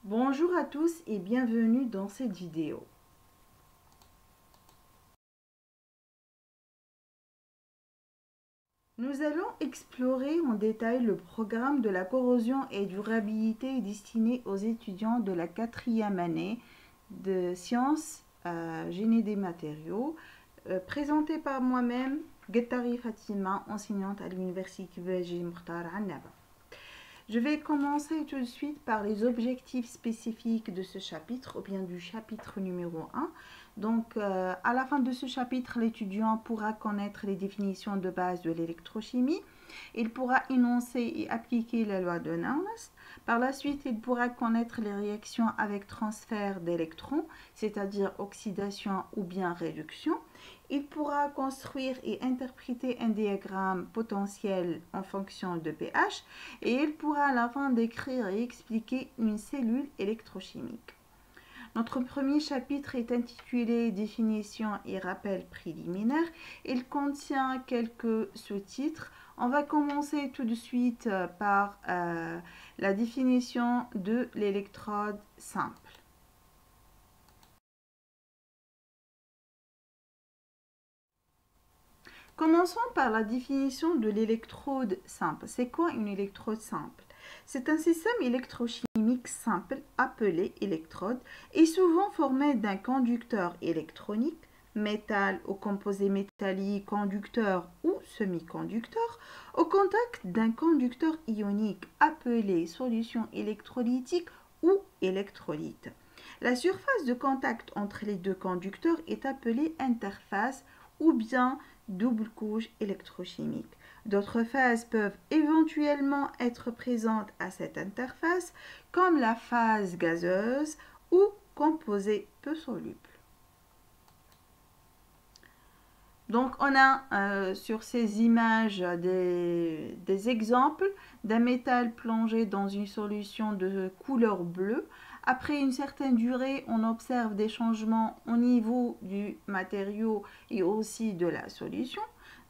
Bonjour à tous et bienvenue dans cette vidéo. Nous allons explorer en détail le programme de la corrosion et durabilité destiné aux étudiants de la 4e année de sciences génie des matériaux, présenté par moi-même, Guettari Fatima, enseignante à l'université Belgique Mokhtar Annaba. Je vais commencer tout de suite par les objectifs spécifiques de ce chapitre, ou bien du chapitre numéro 1. Donc, à la fin de ce chapitre, l'étudiant pourra connaître les définitions de base de l'électrochimie. Il pourra énoncer et appliquer la loi de Nernst. Par la suite, il pourra connaître les réactions avec transfert d'électrons, c'est-à-dire oxydation ou bien réduction. Il pourra construire et interpréter un diagramme potentiel en fonction de pH et il pourra à la fin décrire et expliquer une cellule électrochimique. Notre premier chapitre est intitulé Définition et rappel préliminaire. Il contient quelques sous-titres. On va commencer tout de suite par la définition de l'électrode simple. Commençons par la définition de l'électrode simple. C'est quoi une électrode simple? C'est un système électrochimique simple appelé électrode et souvent formé d'un conducteur électronique, métal ou composé métallique, conducteur ou semi-conducteur, au contact d'un conducteur ionique appelé solution électrolytique ou électrolyte. La surface de contact entre les deux conducteurs est appelée interface ou bien double couche électrochimique. D'autres phases peuvent éventuellement être présentes à cette interface, comme la phase gazeuse ou composé peu soluble. Donc, on a sur ces images des exemples d'un métal plongé dans une solution de couleur bleue. Après une certaine durée, on observe des changements au niveau du matériau et aussi de la solution.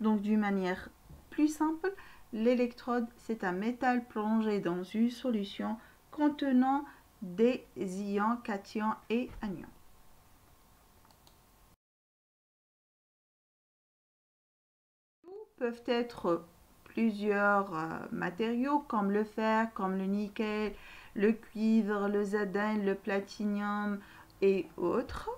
Donc, d'une manière plus simple, l'électrode, c'est un métal plongé dans une solution contenant des ions, cations et anions. Peuvent être plusieurs matériaux comme le fer, comme le nickel, le cuivre, le zircone, le platinium et autres.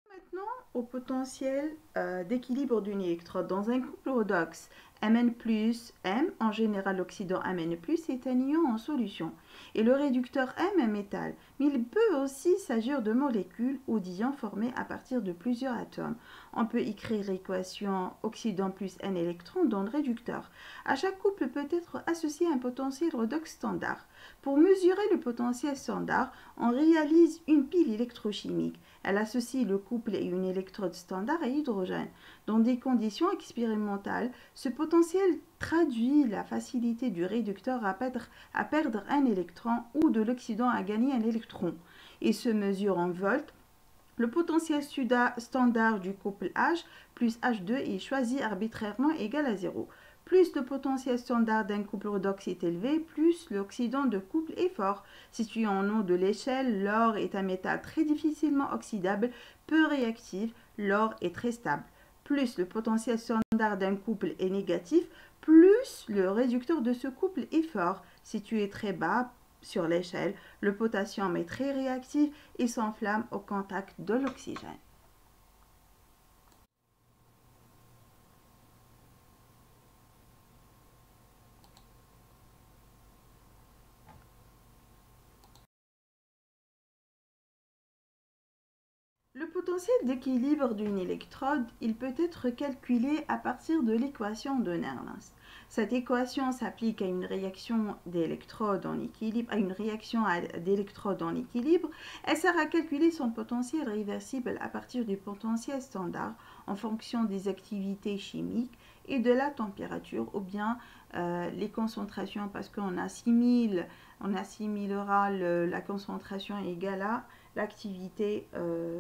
Maintenant, au potentiel d'équilibre d'une électrode. Dans un couple redox Mn plus M, en général l'oxydant Mn plus est un ion en solution et le réducteur M un métal. Mais il peut aussi s'agir de molécules ou d'ions formés à partir de plusieurs atomes. On peut écrire l'équation oxydant plus N électrons dans le réducteur. À chaque couple peut être associé un potentiel redox standard. Pour mesurer le potentiel standard, on réalise une pile électrochimique. Elle associe le couple et une électrode standard à hydrogène. Dans des conditions expérimentales, ce potentiel traduit la facilité du réducteur à perdre un électron ou de l'oxydant à gagner un électron et se mesure en volts. Le potentiel standard du couple H plus H2 est choisi arbitrairement égal à 0. Plus le potentiel standard d'un couple redox est élevé, plus l'oxydant de couple est fort. Situé en haut de l'échelle, l'or est un métal très difficilement oxydable, peu réactif, l'or est très stable. Plus le potentiel standard d'un couple est négatif, plus le réducteur de ce couple est fort. Situé très bas sur l'échelle, le potassium est très réactif et s'enflamme au contact de l'oxygène. Le potentiel d'équilibre d'une électrode, il peut être calculé à partir de l'équation de Nernst. Cette équation s'applique à une réaction d'électrodes en équilibre, Elle sert à calculer son potentiel réversible à partir du potentiel standard en fonction des activités chimiques et de la température ou bien les concentrations parce qu'on assimilera la concentration égale à l'activité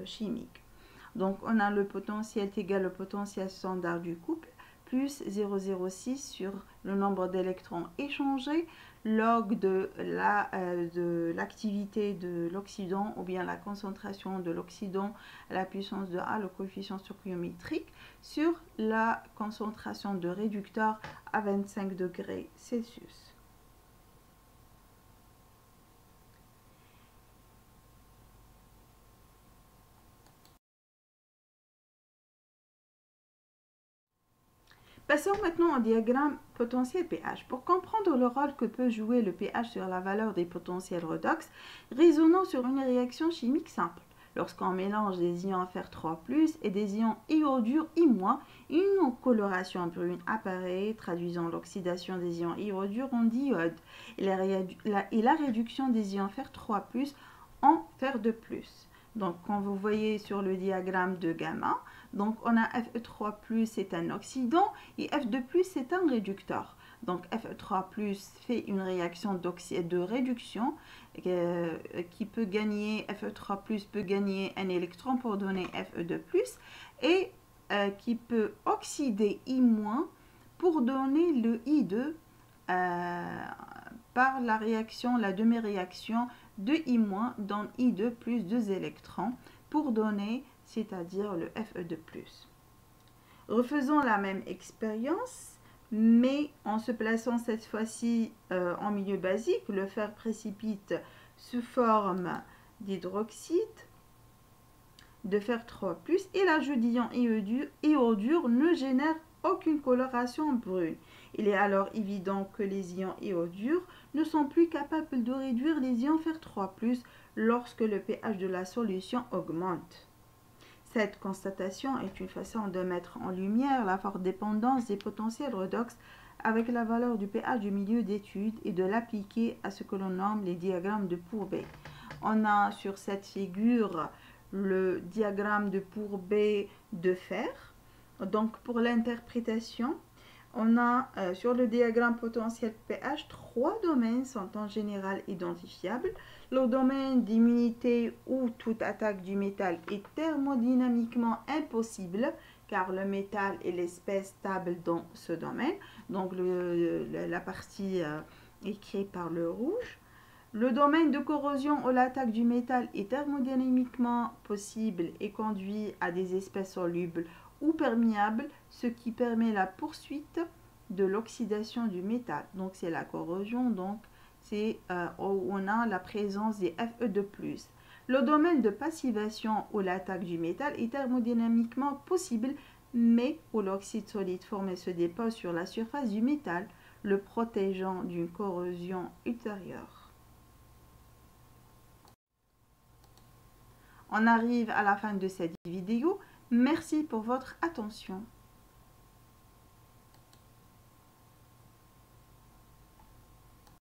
chimique. Donc on a le potentiel égal au potentiel standard du couple plus 0,06 sur le nombre d'électrons échangés log de l'activité de l'oxydant ou bien la concentration de l'oxydant à la puissance de A, le coefficient stoichiométrique, sur la concentration de réducteur à 25 degrés Celsius. Passons maintenant au diagramme potentiel pH. Pour comprendre le rôle que peut jouer le pH sur la valeur des potentiels redox, raisonnons sur une réaction chimique simple. Lorsqu'on mélange des ions Fer3+, et des ions iodure I-, une coloration brune apparaît, traduisant l'oxydation des ions iodure en diode et la réduction des ions Fer3+, en Fer2+. Donc, quand vous voyez sur le diagramme de gamma, donc on a Fe3+, c'est un oxydant, et F2+, c'est un réducteur. Donc, Fe3+, fait une réaction de réduction qui peut gagner, Fe3+, peut gagner un électron pour donner Fe2+, et qui peut oxyder I- pour donner le I2 par la demi-réaction de I- donne I2 plus 2 électrons pour donner, c'est-à-dire le Fe2+. Refaisons la même expérience, mais en se plaçant cette fois-ci en milieu basique, le fer précipite sous forme d'hydroxyde de Fer3+, et l'ajout d'ion iodure ne génère aucune coloration brune. Il est alors évident que les ions iodures ne sont plus capables de réduire les ions Fer3+, lorsque le pH de la solution augmente. Cette constatation est une façon de mettre en lumière la forte dépendance des potentiels redox avec la valeur du pH du milieu d'étude et de l'appliquer à ce que l'on nomme les diagrammes de Pourbet. On a sur cette figure le diagramme de Pourbet de fer. Donc pour l'interprétation, on a sur le diagramme potentiel pH, 3 domaines sont en général identifiables. Le domaine d'immunité où toute attaque du métal est thermodynamiquement impossible car le métal est l'espèce stable dans ce domaine. Donc la partie écrite par le rouge. Le domaine de corrosion où l'attaque du métal est thermodynamiquement possible et conduit à des espèces solubles ou perméables, ce qui permet la poursuite de l'oxydation du métal. Donc c'est la corrosion, donc c'est où on a la présence des Fe2+. Le domaine de passivation où l'attaque du métal est thermodynamiquement possible, mais où l'oxyde solide formé se dépose sur la surface du métal, le protégeant d'une corrosion ultérieure. On arrive à la fin de cette vidéo. Merci pour votre attention.